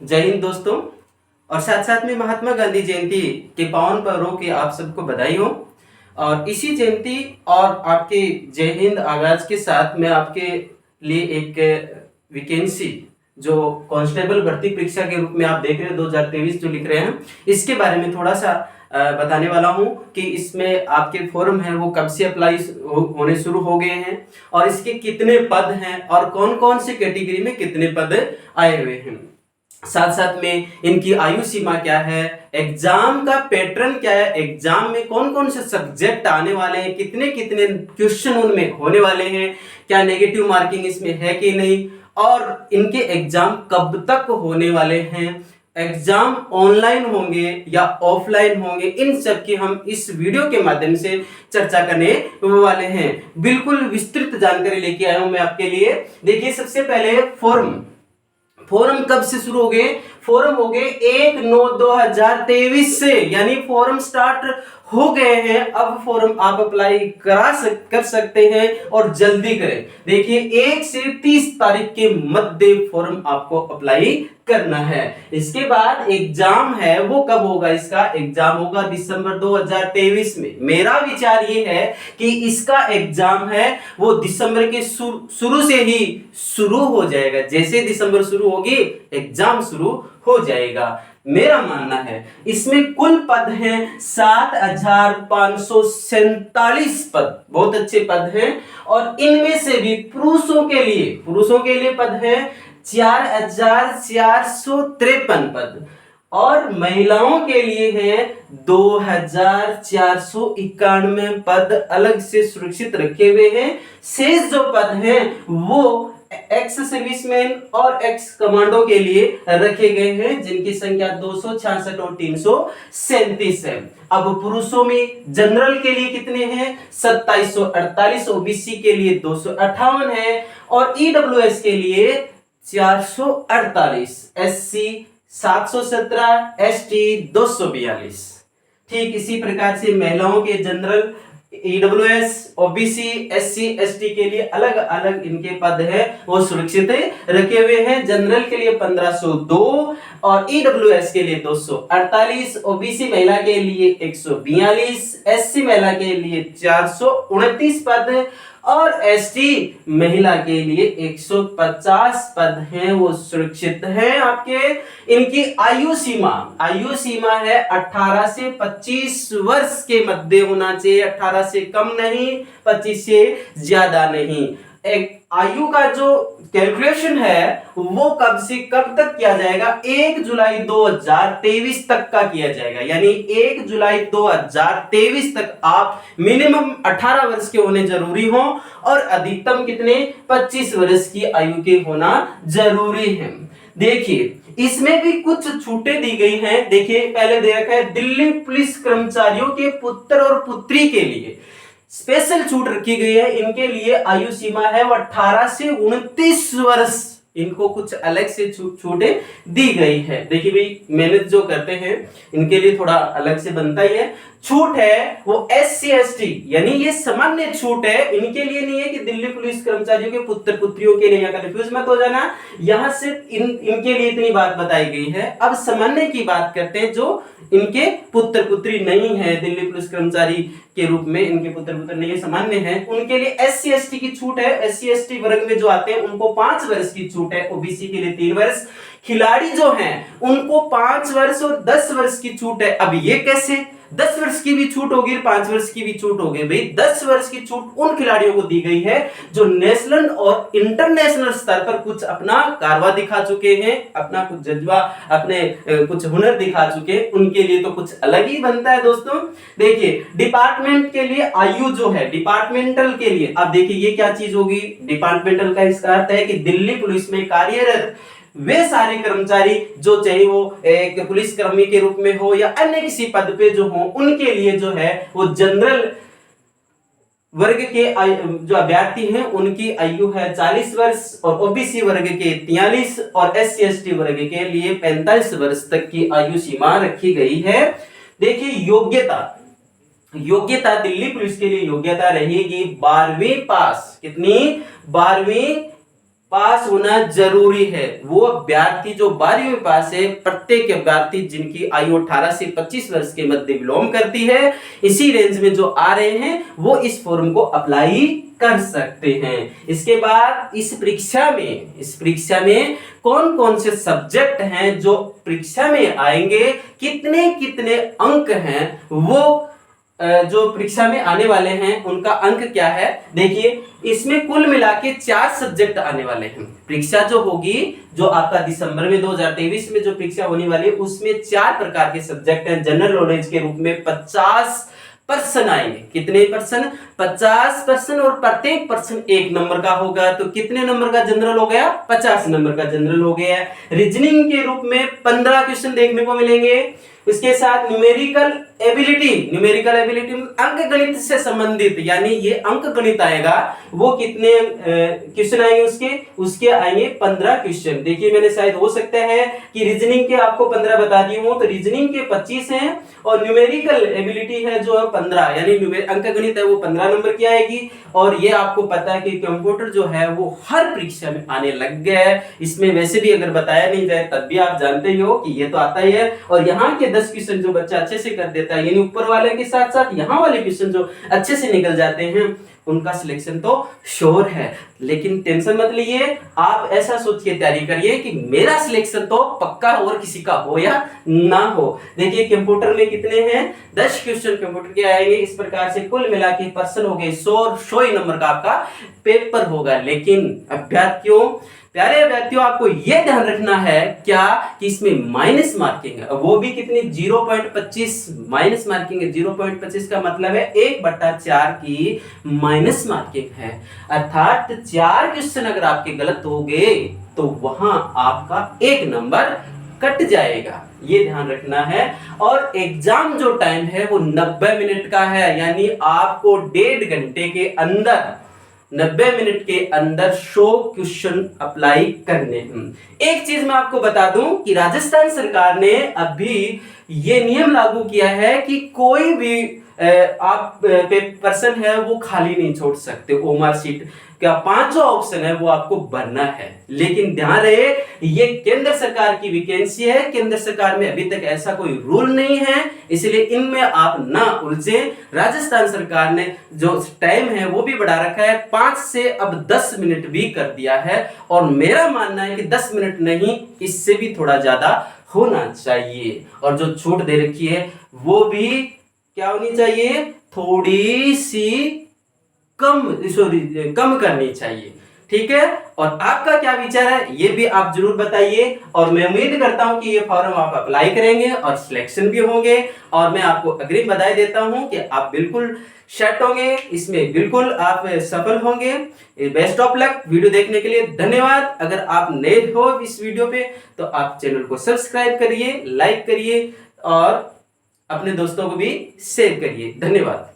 जय हिंद दोस्तों। और साथ साथ में महात्मा गांधी जयंती के पावन पर्वों की आप सबको बधाई हो। और इसी जयंती और आपके जय हिंद आगाज के साथ मैं आपके लिए एक वैकेंसी जो कांस्टेबल भर्ती परीक्षा के रूप में आप देख रहे हैं 2023 जो लिख रहे हैं, इसके बारे में थोड़ा सा बताने वाला हूं कि इसमें आपके फॉर्म है वो कब से अप्लाई होने शुरू हो गए हैं और इसके कितने पद हैं और कौन कौन से कैटेगरी में कितने पद आए हुए हैं। साथ साथ में इनकी आयु सीमा क्या है, एग्जाम का पैटर्न क्या है, एग्जाम में कौन कौन से सब्जेक्ट आने वाले हैं, कितने कितने क्वेश्चन उनमें होने वाले हैं, क्या नेगेटिव मार्किंग इसमें है कि नहीं, और इनके एग्जाम कब तक होने वाले हैं, एग्जाम ऑनलाइन होंगे या ऑफलाइन होंगे, इन सब की हम इस वीडियो के माध्यम से चर्चा करने वाले हैं। बिल्कुल विस्तृत जानकारी लेके आया हूं मैं आपके लिए। देखिए, सबसे पहले फॉर्म कब से शुरू हो गए? फॉर्म हो गए 1/9/2023 से, यानी फॉर्म स्टार्ट हो गए हैं। अब फॉर्म आप अप्लाई कर सकते हैं और जल्दी करें। देखिए, 1 से 30 तारीख के मध्य फॉर्म आपको अप्लाई करना है। इसके बाद एग्जाम है वो कब होगा? इसका एग्जाम होगा दिसंबर 2023 में। मेरा विचार ये है कि इसका एग्जाम है वो दिसंबर के शुरू से ही शुरू हो जाएगा। जैसे दिसंबर शुरू होगी एग्जाम शुरू हो जाएगा, मेरा मानना है। इसमें कुल पद हैं 7,547 पद, बहुत अच्छे पद हैं। और इनमें से भी पुरुषों के लिए पद हैं 4,453 पद और महिलाओं के लिए हैं 2,491 पद अलग से सुरक्षित रखे हुए हैं। शेष जो पद हैं वो एक्स सर्विसमैन और एक्स कमांडो के लिए रखे गए हैं, जिनकी संख्या 266 और 337 है। अब पुरुषों में जनरल के लिए कितने हैं? 2748, ओबीसी के लिए 258 है और ईडब्ल्यूएस के लिए 448, एससी 717, एसटी 242। ठीक इसी प्रकार से महिलाओं के general, EWS, OBC, SC, ST के लिए अलग अलग इनके पद है वो सुरक्षित रखे हुए हैं। जनरल के लिए 1502 और ईडब्ल्यूएस के लिए 248, ओबीसी महिला के लिए 142, एससी महिला के लिए 429 पद और एसटी महिला के लिए 150 पद हैं वो सुरक्षित हैं आपके। इनकी आयु सीमा है 18 से 25 वर्ष के मध्य होना चाहिए, 18 से कम नहीं, 25 से ज्यादा नहीं। एक आयु का जो कैलकुलेशन है वो कब से कब तक किया जाएगा? 1 जुलाई 2023 तक का किया जाएगा, यानी 1 जुलाई 2023 तक आप मिनिमम 18 वर्ष के होने जरूरी हो और अधिकतम कितने 25 वर्ष की आयु के होना जरूरी है। देखिए, इसमें भी कुछ छूटें दी गई हैं। देखिए, पहले दे रखा है दिल्ली पुलिस कर्मचारियों के पुत्र और पुत्री के लिए स्पेशल छूट रखी गई है। इनके लिए आयु सीमा है वो 18 से 29 वर्ष, इनको कुछ अलग से छूटें दी गई है। देखिए भाई, मेहनत जो करते हैं इनके लिए थोड़ा अलग से बनता ही है। छूट है वो एससी एसटी, यानी ये सामान्य छूट है, इनके लिए नहीं है कि दिल्ली पुलिस कर्मचारियों के पुत्र पुत्रियों के लिए, यहाँ कंफ्यूज मत हो जाना। यहाँ सिर्फ इनके लिए इतनी बात बताई गई है। अब सामान्य की बात करते हैं, जो इनके पुत्र पुत्री नहीं है दिल्ली पुलिस कर्मचारी के रूप में, इनके पुत्र पुत्र नहीं है, सामान्य है, उनके लिए एससी एसटी की छूट है। एससी एसटी वर्ग में जो आते हैं उनको 5 वर्ष की छूट है, ओबीसी के लिए 3 वर्ष। खिलाड़ी जो हैं उनको 5 वर्ष और 10 वर्ष की छूट है। अब ये कैसे? 10 वर्ष की भी छूट होगी, 5 वर्ष की भी छूट होगी। भाई 10 वर्ष की छूट उन खिलाड़ियों को दी गई है जो नेशनल और इंटरनेशनल स्तर पर कुछ अपना कारवा दिखा चुके हैं, अपना कुछ जज्बा, अपने कुछ हुनर दिखा चुके हैं, उनके लिए तो कुछ अलग ही बनता है दोस्तों। देखिए, डिपार्टमेंट के लिए आयु जो है, डिपार्टमेंटल के लिए, अब देखिए ये क्या चीज होगी? डिपार्टमेंटल का इसका अर्थ है कि दिल्ली पुलिस में कार्यरत वे सारे कर्मचारी जो चाहे वो एक पुलिस कर्मी के रूप में हो या अन्य किसी पद पे जो हो, उनके लिए जो है वो जनरल वर्ग के जो अभ्यर्थी हैं उनकी आयु है 40 वर्ष और ओबीसी वर्ग के 43 और एससी एसटी वर्ग के लिए 45 वर्ष तक की आयु सीमा रखी गई है। देखिए, योग्यता दिल्ली पुलिस के लिए योग्यता रहेगी 12वीं पास। कितनी? 12वीं पास होना जरूरी है। वो अभ्यर्थी जो 12वीं पास है, प्रत्येक अभ्यर्थी जिनकी आयु 18 से 25 वर्ष के मध्य बिलोंग करती है, इसी रेंज में जो आ रहे हैं वो इस फॉर्म को अप्लाई कर सकते हैं। इसके बाद इस परीक्षा में कौन कौन से सब्जेक्ट हैं जो परीक्षा में आएंगे, कितने कितने अंक हैं, वो जो परीक्षा में आने वाले हैं उनका अंक क्या है। देखिए, इसमें कुल मिला के 4 सब्जेक्ट आने वाले हैं। परीक्षा जो होगी, जो आपका दिसंबर में 2023 में जो परीक्षा होने वाली है, उसमें 4 प्रकार के सब्जेक्ट हैं। जनरल नॉलेज के रूप में 50% आएंगे। कितने परसेंट? 50%, और प्रत्येक पर्सन 1 नंबर का होगा। तो कितने नंबर का जनरल हो गया? 50 नंबर का जनरल हो गया। रीजनिंग के रूप में 15 क्वेश्चन देखने को मिलेंगे। इसके साथ न्यूमेरिकल एबिलिटी अंक गणित से संबंधित, यानी ये अंक गणित आएगा। वो कितने क्वेश्चन आएंगे? उसके आएंगे 15 क्वेश्चन। देखिए, मैंने शायद हो सकता है कि रीजनिंग के आपको 15 बता दिए हूं, तो रीजनिंग के 25 हैं और न्यूमेरिकल एबिलिटी है जो है 15, यानी अंक गणित है वो 15 नंबर की आएगी। और ये आपको पता है कि कंप्यूटर जो है वो हर परीक्षा में आने लग गया है। इसमें वैसे भी अगर बताया नहीं जाए तब भी आप जानते ही हो कि ये तो आता ही है। और यहाँ के 10 क्वेश्चन जो बच्चा अच्छे से कर देता है, यानी ऊपर वाले के साथ साथ यहाँ वाले क्वेश्चन जो अच्छे से निकल जाते हैं, उनका सिलेक्शन तो श्योर है। लेकिन टेंशन मत लीजिए, आप ऐसा सोच के तैयारी करिए कि मेरा सिलेक्शन तो पक्का और किसी का हो या ना हो। देखिए, कंप्यूटर में कितने हैं? 10 क्वेश्चन कंप्यूटर के आएंगे। इस प्रकार से कुल मिला के पर्सन हो गए 100 ही नंबर का आपका पेपर होगा। लेकिन प्यारे अभ्यर्थियों, आपको यह ध्यान रखना है क्या कि इसमें माइनस मार्किंग है, वो भी कितनी? 0.25 माइनस मार्किंग है। 0.25 का मतलब है 1/4 की माइनस मार्किंग है। अर्थात 4 क्वेश्चन अगर आपके गलत हो गए तो वहां आपका 1 नंबर कट जाएगा, ये ध्यान रखना है। और एग्जाम जो टाइम है वो 90 मिनट का है, यानी आपको 1.5 घंटे के अंदर 90 मिनट के अंदर 100 क्वेश्चन अप्लाई करने हैं। एक चीज मैं आपको बता दूं कि राजस्थान सरकार ने अभी ये नियम लागू किया है कि कोई भी आप पर्सन है वो खाली नहीं छोड़ सकते। ओमआर सीट का 5 ऑप्शन है वो आपको भरना है। लेकिन ध्यान रहे, ये केंद्र सरकार की वैकेंसी है। केंद्र सरकार में अभी तक ऐसा कोई रूल नहीं है, इसलिए इनमें आप ना उलझे। राजस्थान सरकार ने जो टाइम है वो भी बढ़ा रखा है, 5 से अब 10 मिनट भी कर दिया है। और मेरा मानना है कि 10 मिनट नहीं, इससे भी थोड़ा ज्यादा होना चाहिए। और जो छूट दे रखी है वो भी क्या होनी चाहिए? थोड़ी सी कम करनी चाहिए। ठीक है, और आपका क्या विचार है ये भी आप जरूर बताइए। और मैं उम्मीद करता हूं कि ये फॉर्म आप अप्लाई करेंगे और सिलेक्शन भी होंगे। और मैं आपको अग्रिम बधाई देता हूं कि आप बिल्कुल सेट होंगे, इसमें बिल्कुल आप सफल होंगे। Best of luck. वीडियो देखने के लिए धन्यवाद। अगर आप नए हो इस वीडियो पे तो आप चैनल को सब्सक्राइब करिए, लाइक करिए और अपने दोस्तों को भी शेयर करिए। धन्यवाद।